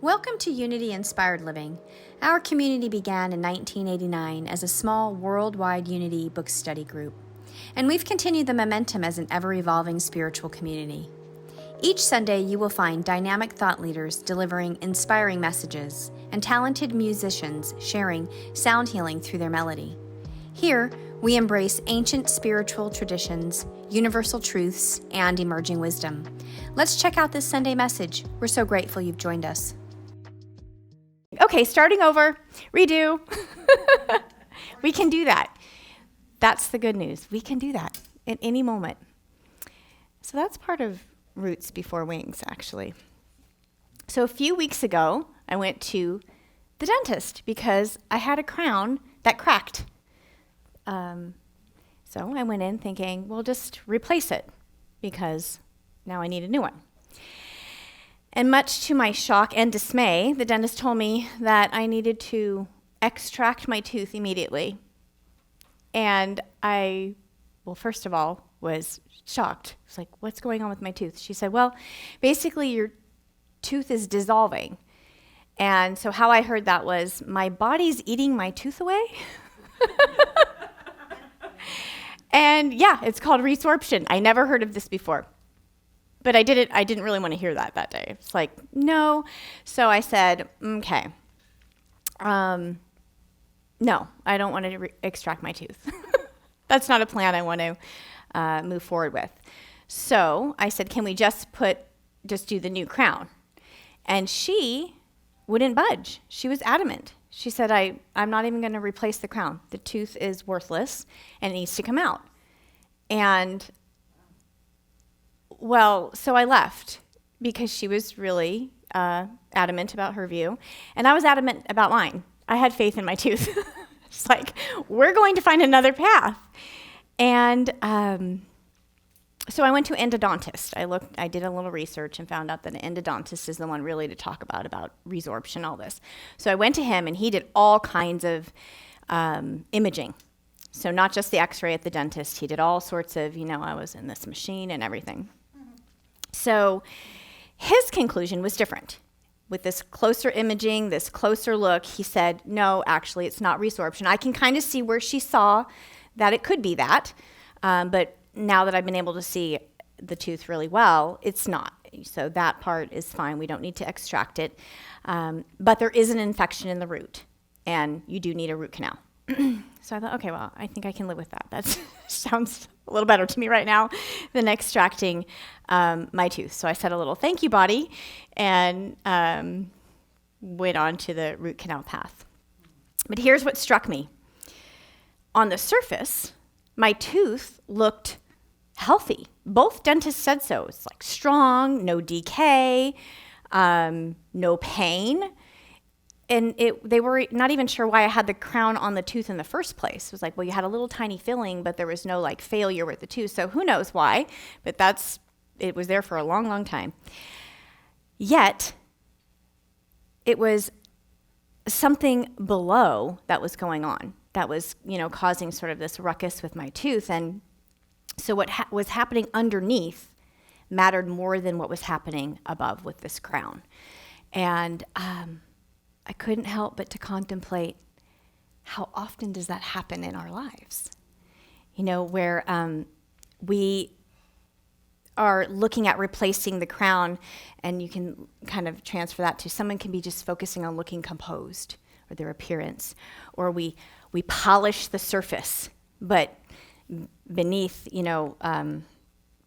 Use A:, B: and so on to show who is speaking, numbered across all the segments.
A: Welcome to Unity Inspired Living. Our community began in 1989 as a small worldwide Unity book study group, and we've continued the momentum as an ever-evolving spiritual community. Each Sunday, you will find dynamic thought leaders delivering inspiring messages and talented musicians sharing sound healing through their melody. Here, we embrace ancient spiritual traditions, universal truths, and emerging wisdom. Let's check out this Sunday message. We're so grateful you've joined us. Okay, starting over, redo. We can do that. That's the good news. We can do that at any moment. So that's part of Roots Before Wings, actually. So a few weeks ago, I went to the dentist because I had a crown that cracked. So I went in thinking, well, just replace it because now I need a new one. And much to my shock and dismay, the dentist told me that I needed to extract my tooth immediately. And I, first of all, was shocked. I was like, what's going on with my tooth? She said, well, basically your tooth is dissolving. And so how I heard that was, my body's eating my tooth away. And yeah, it's called resorption. I never heard of this before. But I didn't really want to hear that day. It's like, no. So I said, okay. No, I don't want to extract my tooth. That's not a plan I want to move forward with. So I said, can we just do the new crown? And she wouldn't budge. She was adamant. She said, I'm not even going to replace the crown. The tooth is worthless and it needs to come out. And so I left because she was really adamant about her view, and I was adamant about mine. I had faith in my tooth. It's like, we're going to find another path. And so I went to an endodontist. I did a little research and found out that an endodontist is the one really to talk about resorption, all this. So I went to him, and he did all kinds of imaging. So not just the x-ray at the dentist. He did all sorts of, I was in this machine and everything. So his conclusion was different. With this closer imaging, this closer look, he said, no, actually, it's not resorption. I can kind of see where she saw that it could be that, but now that I've been able to see the tooth really well, it's not. So that part is fine. We don't need to extract it. But there is an infection in the root, and you do need a root canal. So I thought, okay, well, I think I can live with that. That sounds a little better to me right now than extracting my tooth. So I said a little thank you, body, and went on to the root canal path. But here's what struck me. On the surface, my tooth looked healthy. Both dentists said so. It's like strong, no decay, no pain. And they were not even sure why I had the crown on the tooth in the first place. It was like, well, you had a little tiny filling, but there was no failure with the tooth. So who knows why, but it was there for a long, long time. Yet, it was something below that was going on that was, causing sort of this ruckus with my tooth. And so what was happening underneath mattered more than what was happening above with this crown. And I couldn't help but to contemplate how often does that happen in our lives? Where we are looking at replacing the crown, and you can kind of transfer that to someone can be just focusing on looking composed or their appearance, or we polish the surface, but beneath,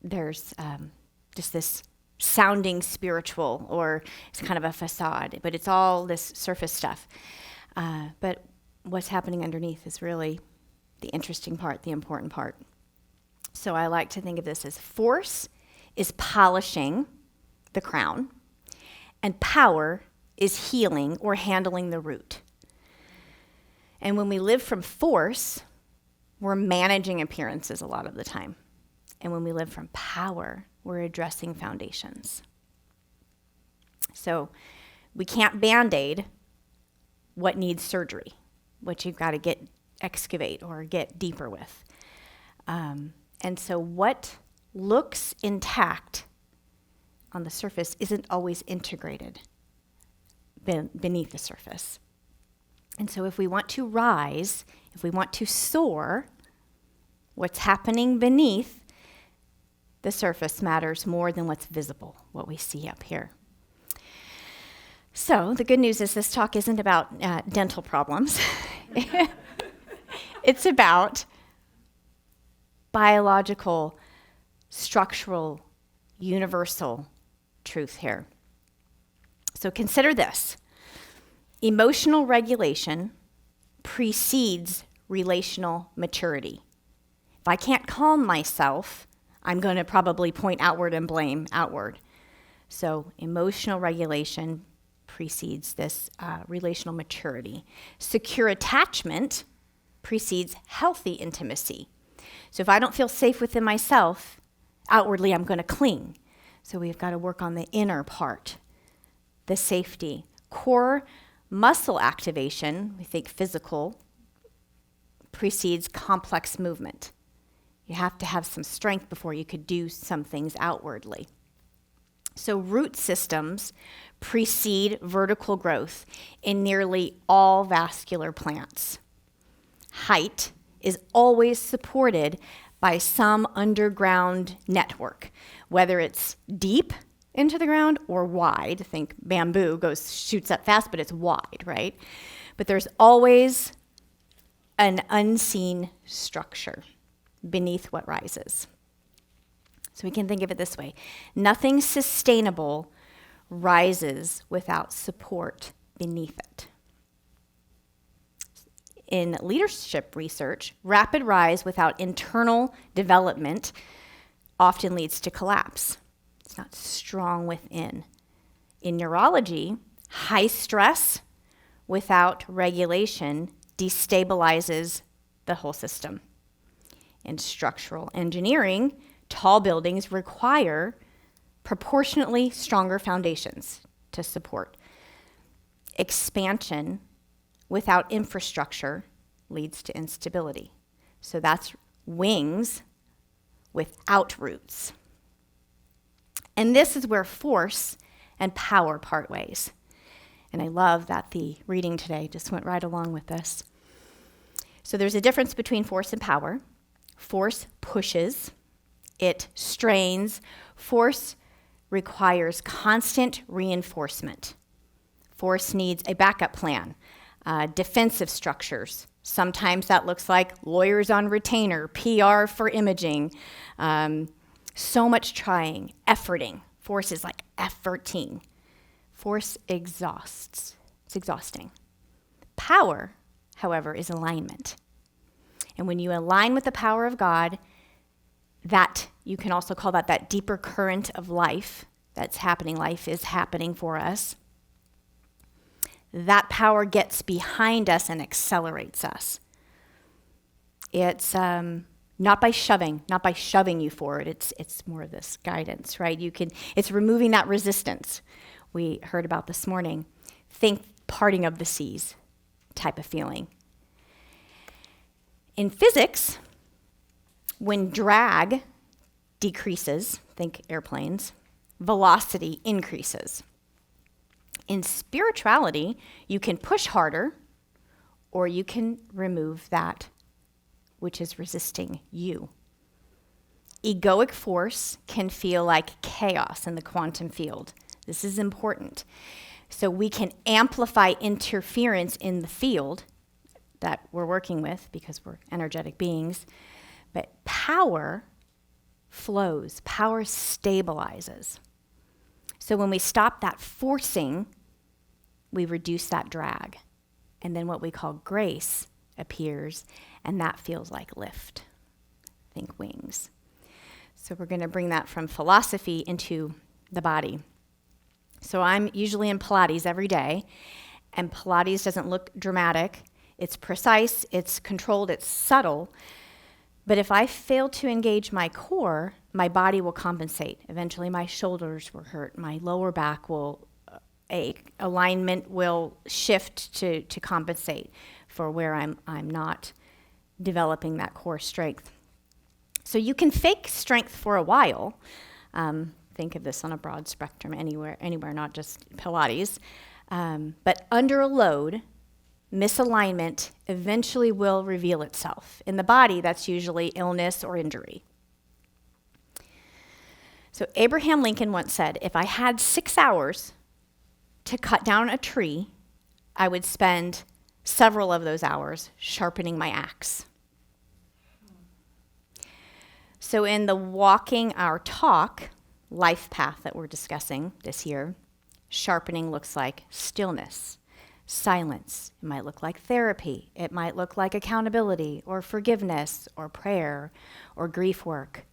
A: there's just this sounding spiritual, or it's kind of a facade, but it's all this surface stuff. But what's happening underneath is really the interesting part, the important part. So I like to think of this as force is polishing the crown, and power is healing or handling the root. And when we live from force, we're managing appearances a lot of the time. And when we live from power, we're addressing foundations. So we can't Band-Aid what needs surgery, what you've got to excavate or get deeper with. And so what looks intact on the surface isn't always integrated. beneath the surface. And so if we want to rise, if we want to soar, what's happening beneath the surface matters more than what's visible, what we see up here. So the good news is this talk isn't about dental problems. It's about biological, structural, universal truth here. So consider this. Emotional regulation precedes relational maturity. If I can't calm myself, I'm going to probably point outward and blame outward. So emotional regulation precedes this relational maturity. Secure attachment precedes healthy intimacy. So if I don't feel safe within myself, outwardly I'm going to cling. So we've got to work on the inner part, the safety. Core muscle activation, we think physical, precedes complex movement. You have to have some strength before you could do some things outwardly. So root systems precede vertical growth in nearly all vascular plants. Height is always supported by some underground network, whether it's deep into the ground or wide. Think bamboo shoots up fast, but it's wide, right? But there's always an unseen structure beneath what rises. So we can think of it this way. Nothing sustainable rises without support beneath it. In leadership research, rapid rise without internal development often leads to collapse. It's not strong within. In neurology, high stress without regulation destabilizes the whole system. In structural engineering, tall buildings require proportionately stronger foundations to support. Expansion without infrastructure leads to instability. So that's wings without roots. And this is where force and power part ways. And I love that the reading today just went right along with this. So there's a difference between force and power. Force pushes, it strains. Force requires constant reinforcement. Force needs a backup plan, defensive structures. Sometimes that looks like lawyers on retainer, PR for imaging, so much trying, efforting. Force is like efforting. Force exhausts. It's exhausting. Power, however, is alignment. And when you align with the power of God, that you can also call that deeper current of life that's happening. Life is happening for us. That power gets behind us and accelerates us. It's not by shoving you forward. It's more of this guidance, right? It's removing that resistance we heard about this morning. Think parting of the seas type of feeling. In physics, when drag decreases, think airplanes, velocity increases. In spirituality, you can push harder or you can remove that which is resisting you. Egoic force can feel like chaos in the quantum field. This is important. So we can amplify interference in the field that we're working with because we're energetic beings. But power flows, power stabilizes. So when we stop that forcing, we reduce that drag. And then what we call grace appears, and that feels like lift. Think wings. So we're going to bring that from philosophy into the body. So I'm usually in Pilates every day, and Pilates doesn't look dramatic. It's precise, it's controlled, it's subtle. But if I fail to engage my core, my body will compensate. Eventually my shoulders will hurt, my lower back will ache, alignment will shift to compensate for where I'm not developing that core strength. So you can fake strength for a while. Think of this on a broad spectrum, anywhere, not just Pilates. But under a load, misalignment eventually will reveal itself. In the body, that's usually illness or injury. So Abraham Lincoln once said, if I had 6 hours to cut down a tree, I would spend several of those hours sharpening my axe. So in the Walking Our Talk life path that we're discussing this year, sharpening looks like stillness, silence. It might look like therapy. It might look like accountability or forgiveness or prayer or grief work.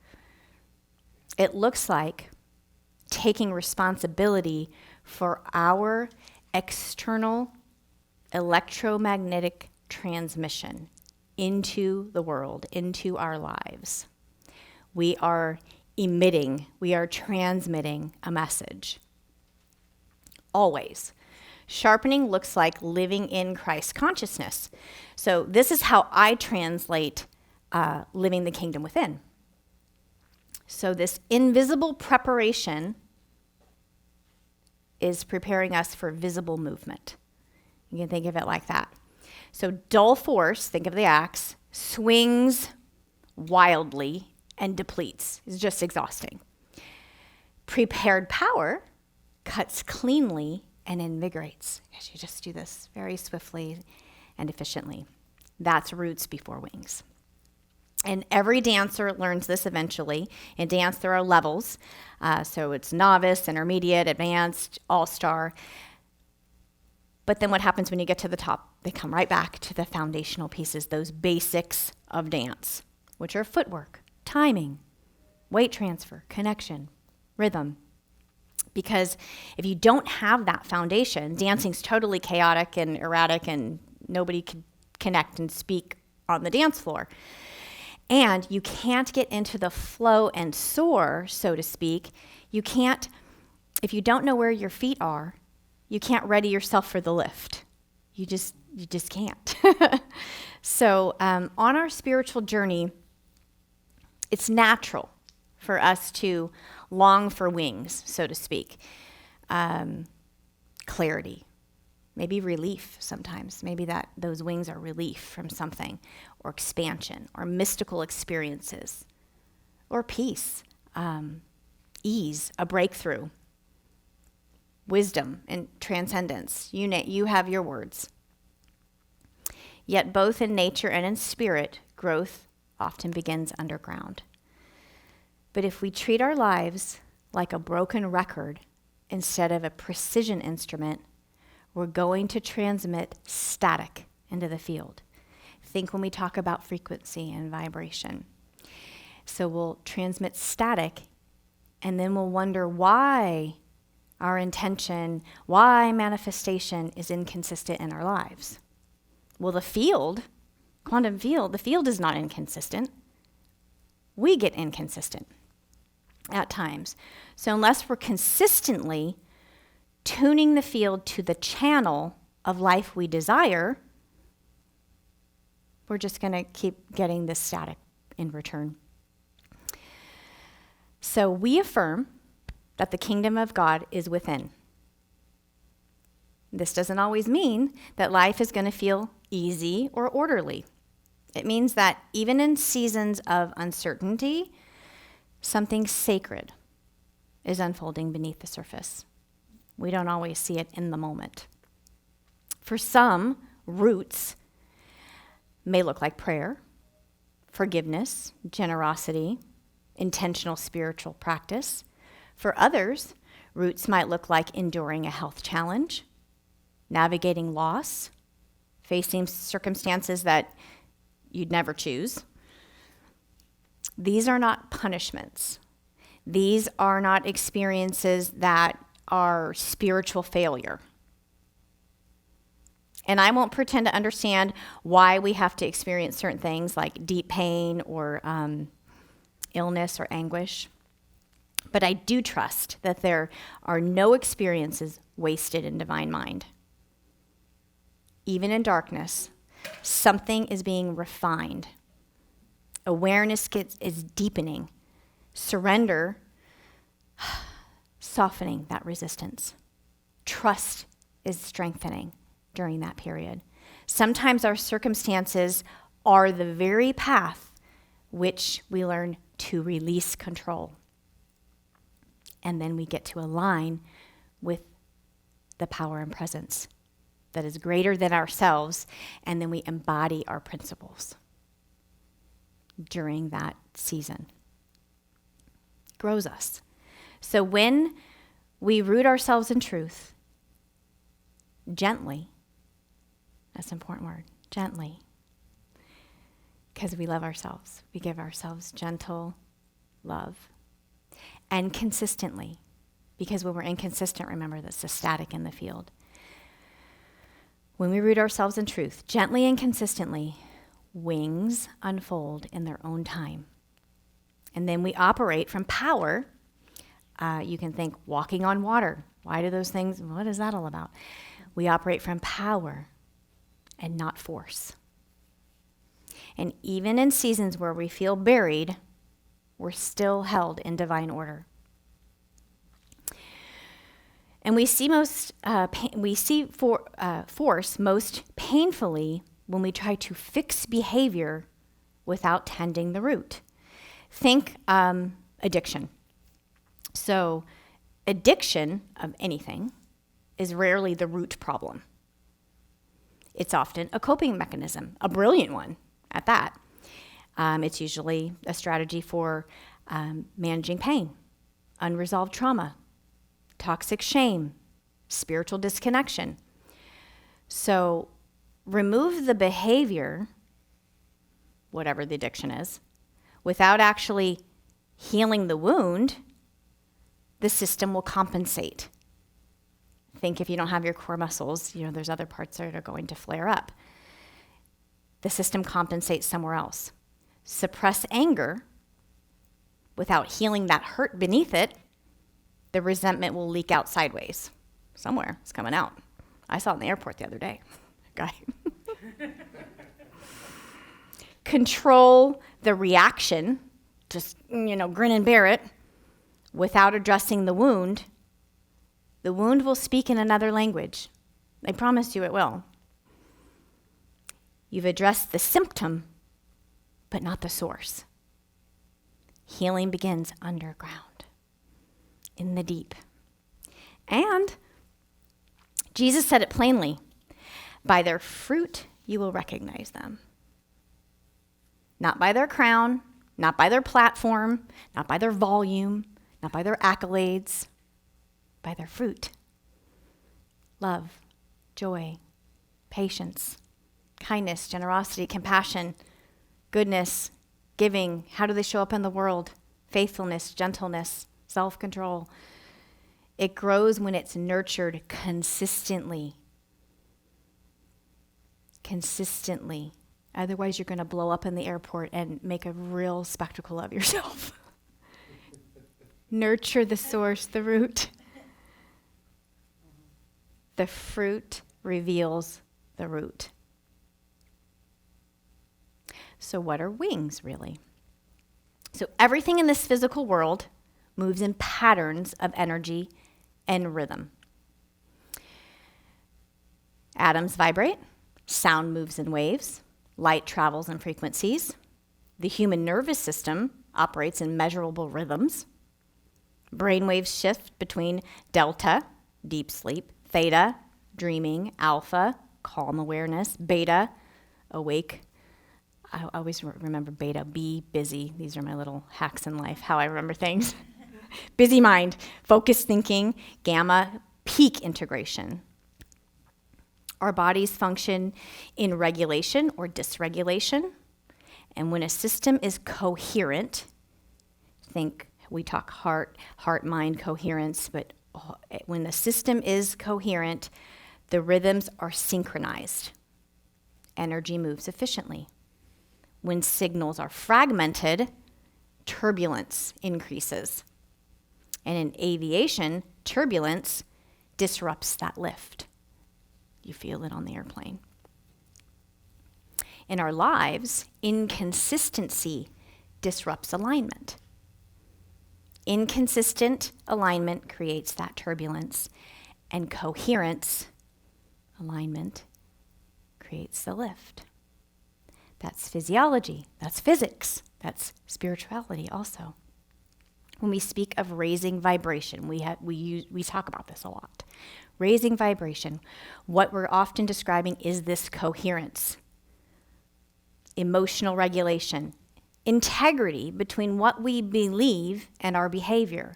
A: It looks like taking responsibility for our external electromagnetic transmission into the world, into our lives. We are emitting, we are transmitting a message. Always. Sharpening looks like living in Christ consciousness. So this is how I translate living the kingdom within. So this invisible preparation is preparing us for visible movement. You can think of it like that. So dull force, think of the axe, swings wildly and depletes. It's just exhausting. Prepared power cuts cleanly and invigorates, because you just do this very swiftly and efficiently. That's roots before wings. And every dancer learns this eventually. In dance, there are levels. So it's novice, intermediate, advanced, all-star. But then what happens when you get to the top? They come right back to the foundational pieces, those basics of dance, which are footwork, timing, weight transfer, connection, rhythm. Because if you don't have that foundation, dancing's totally chaotic and erratic and nobody can connect and speak on the dance floor. And you can't get into the flow and soar, so to speak. You can't, if you don't know where your feet are, you can't ready yourself for the lift. You just can't. So on our spiritual journey, it's natural for us to long for wings, so to speak. Clarity, maybe relief sometimes. Maybe those wings are relief from something, or expansion, or mystical experiences, or peace, ease, a breakthrough, wisdom, and transcendence. You have your words. Yet both in nature and in spirit, growth often begins underground. But if we treat our lives like a broken record instead of a precision instrument, we're going to transmit static into the field. Think when we talk about frequency and vibration. So we'll transmit static, and then we'll wonder why our intention, why manifestation is inconsistent in our lives. Well, the field, quantum field, the field is not inconsistent. We get inconsistent at times. So unless we're consistently tuning the field to the channel of life we desire, we're just going to keep getting this static in return. So we affirm that the kingdom of God is within. This doesn't always mean that life is going to feel easy or orderly. It means that even in seasons of uncertainty, something sacred is unfolding beneath the surface. We don't always see it in the moment. For some, roots may look like prayer, forgiveness, generosity, intentional spiritual practice. For others, roots might look like enduring a health challenge, navigating loss, facing circumstances that you'd never choose. These are not punishments. These are not experiences that are spiritual failure. And I won't pretend to understand why we have to experience certain things like deep pain or illness or anguish. But I do trust that there are no experiences wasted in divine mind. Even in darkness, something is being refined. Awareness is deepening. Surrender, softening that resistance. Trust is strengthening during that period. Sometimes our circumstances are the very path which we learn to release control. And then we get to align with the power and presence that is greater than ourselves, and then we embody our principles during that season. Grows us. So when we root ourselves in truth, gently, that's an important word, gently, because we love ourselves. We give ourselves gentle love. And consistently, because when we're inconsistent, remember that's the static in the field. When we root ourselves in truth, gently and consistently, wings unfold in their own time. And then we operate from power. You can think walking on water. Why do those things, what is that all about? We operate from power and not force. And even in seasons where we feel buried, we're still held in divine order. And we see force most painfully when we try to fix behavior without tending the root. Think addiction. So addiction of anything is rarely the root problem. It's often a coping mechanism, a brilliant one at that. It's usually a strategy for managing pain, unresolved trauma, toxic shame, spiritual disconnection. So remove the behavior, whatever the addiction is, without actually healing the wound, the system will compensate. Think if you don't have your core muscles, there's other parts that are going to flare up. The system compensates somewhere else. Suppress anger without healing that hurt beneath it, the resentment will leak out sideways. Somewhere it's coming out. I saw it in the airport the other day. Guy. Control the reaction, just, grin and bear it, without addressing the wound will speak in another language. I promise you it will. You've addressed the symptom, but not the source. Healing begins underground, in the deep. And Jesus said it plainly, by their fruit you will recognize them. Not by their crown, not by their platform, not by their volume, not by their accolades, by their fruit. Love, joy, patience, kindness, generosity, compassion, goodness, giving. How do they show up in the world? Faithfulness, gentleness, self-control. It grows when it's nurtured consistently. Consistently. Otherwise, you're going to blow up in the airport and make a real spectacle of yourself. Nurture the source, the root. The fruit reveals the root. So what are wings, really? So everything in this physical world moves in patterns of energy and rhythm. Atoms vibrate, sound moves in waves, light travels in frequencies. The human nervous system operates in measurable rhythms. Brainwaves shift between delta, deep sleep, theta, dreaming, alpha, calm awareness, beta, awake. I always remember beta, be busy. These are my little hacks in life, how I remember things. Busy mind, focused thinking, gamma, peak integration. Our bodies function in regulation or dysregulation. And when a system is coherent, we talk heart, mind coherence, but when the system is coherent, the rhythms are synchronized. Energy moves efficiently. When signals are fragmented, turbulence increases. And in aviation, turbulence disrupts that lift. You feel it on the airplane. In our lives, inconsistency disrupts alignment. Inconsistent alignment creates that turbulence, and coherence Alignment creates the lift. That's physiology. That's physics. That's spirituality also. When we speak of raising vibration, we talk about this a lot. Raising vibration, what we're often describing is this coherence, emotional regulation, integrity between what we believe and our behavior,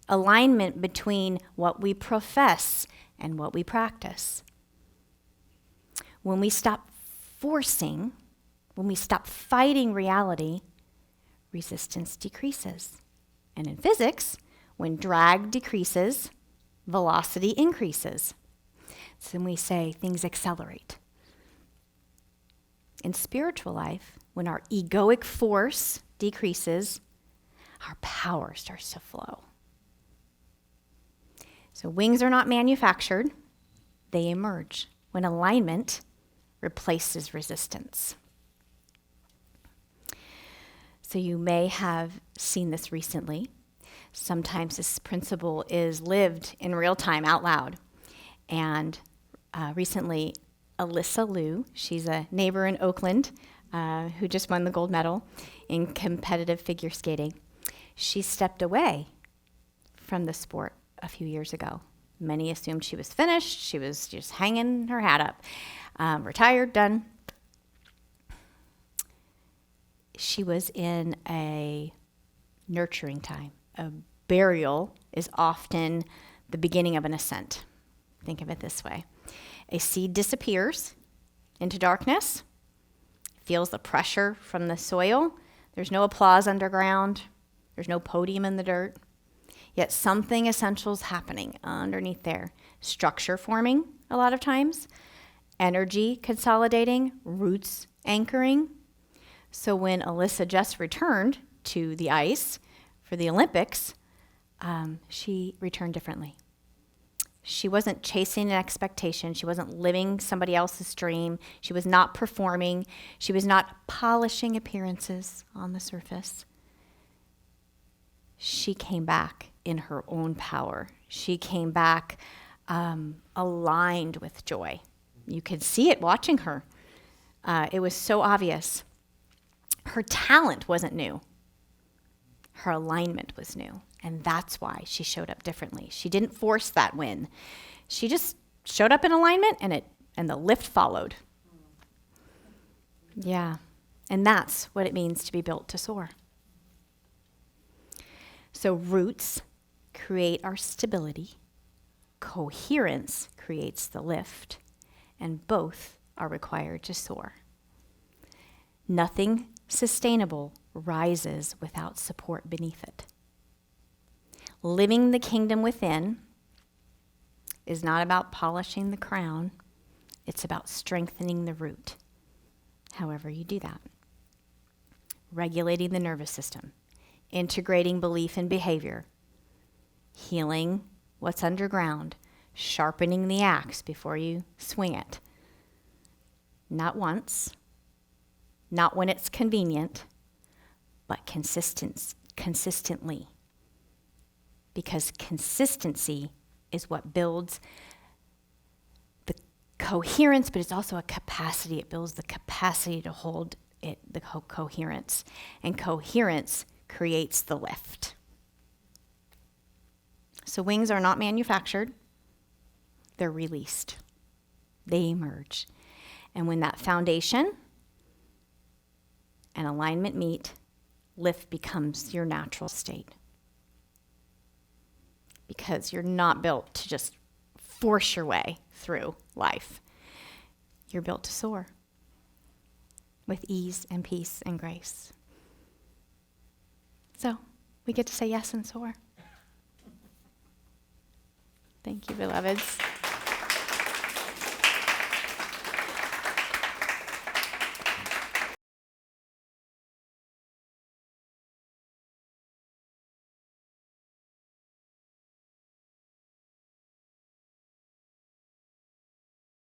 A: alignment between what we profess and what we practice. When we stop forcing, when we stop fighting reality, resistance decreases. And in physics, when drag decreases, velocity increases. So when we say things accelerate. In spiritual life, when our egoic force decreases, our power starts to flow. So wings are not manufactured, they emerge when alignment replaces resistance. So you may have seen this recently. Sometimes this principle is lived in real time out loud. And recently, Alyssa Liu, she's a neighbor in Oakland who just won the gold medal in competitive figure skating. She stepped away from the sport a few years ago. Many assumed she was finished. She was just hanging her hat up. Retired, done. She was in a nurturing time. A burial is often the beginning of an ascent. Think of it this way. A seed disappears into darkness, feels the pressure from the soil. There's no applause underground. There's no podium in the dirt. Yet something essential is happening underneath there. Structure forming a lot of times, energy consolidating, roots anchoring. So when Alyssa just returned to the ice for the Olympics, she returned differently. She wasn't chasing an expectation. She wasn't living somebody else's dream. She was not performing. She was not polishing appearances on the surface. She came back in her own power. She came back aligned with joy. You could see it watching her. It was so obvious. Her talent wasn't new. Her alignment was new. And that's why she showed up differently. She didn't force that win. She just showed up in alignment and the lift followed. Yeah. And that's what it means to be built to soar. So roots create our stability. Coherence creates the lift. And both are required to soar. Nothing sustainable rises without support beneath it. Living the kingdom within is not about polishing the crown. It's about strengthening the root, however you do that. Regulating the nervous system, integrating belief and behavior, healing what's underground, sharpening the axe before you swing it. Not once, not when it's convenient, but consistently. Because consistency is what builds the coherence, but it's also a capacity. It builds the capacity to hold it, the coherence. And coherence creates the lift. So wings are not manufactured. They're released. They emerge. And when that foundation and alignment meet, lift becomes your natural state. Because you're not built to just force your way through life. You're built to soar with ease and peace and grace. So we get to say yes and soar. Thank you, beloveds.